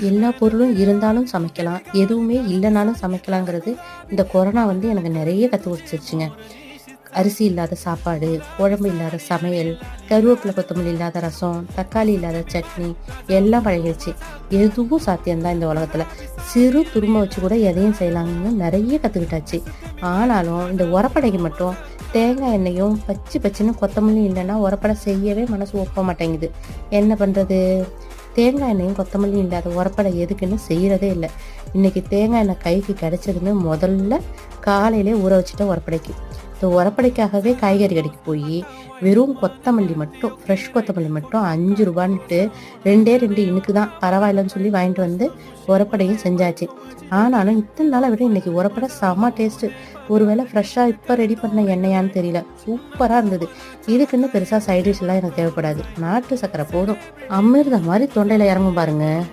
எல்லா பொருளும் இருந்தாலும் சமைக்கலாம். எதுவுமே இல்லனாலும் சமைக்கலாங்கிறது இந்த கொரோனா எனக்கு நெறைய கத்து குடுத்துருச்சுங்க. அரிசி இல்லாத சாப்பாடு, குழம்பு இல்லாத சமையல், கருவேப்பில கொத்தமல்லி இல்லாத ரசம், தக்காளி இல்லாத சட்னி எல்லாம் பழகிடுச்சு. எதுவும் சாத்தியம் தான் இந்த உலகத்துல. சிறு துரும்ப வச்சு கூட எதையும் செய்யலாம்னு நெறைய கத்துக்கிட்டாச்சு. ஆனாலும் இந்த உரப்படைக்கு மட்டும் தேங்காய் எண்ணெயும் பச்சு பச்சுன்னு கொத்தமல்லியும் இல்லன்னா உரப்படை செய்யவே மனசு ஒப்ப மாட்டேங்குது. என்ன பண்றது? தேங்காய் எண்ணெயும் கொத்தமல்லியும் இல்லாத உரப்படை எதுக்குன்னு செய்யறதே இல்லை. இன்னைக்கு தேங்காய் எண்ணெய் கைக்கு கிடைச்சதுன்னு முதல்ல காலையிலே ஊற வச்சுட்டேன் உரப்படைக்கு. இந்த உரப்படைக்காகவே காய்கறி கடைக்கு போய் வெறும் கொத்தமல்லி மட்டும் ஃப்ரெஷ் கொத்தமல்லி மட்டும் 5 ரூபான்ட்டு 2 இனுக்கு தான் பரவாயில்லன்னு சொல்லி வாங்கிட்டு வந்து உரப்படையும் செஞ்சாச்சு. ஆனாலும் இத்தனை நாளை விட இன்னைக்கு உரப்படை செம்ம டேஸ்ட்டு. ஒருவேளை ஃப்ரெஷ்ஷாக இப்போ ரெடி பண்ண எண்ணெயான்னு தெரியல, சூப்பராக இருந்தது. இதுக்குன்னு பெருசாக சைடிஷ் எல்லாம் எனக்கு தேவைப்படாது. நாட்டு சக்கரை போதும், அமிர்த மாதிரி தொண்டையில் இறங்கும் பாருங்க.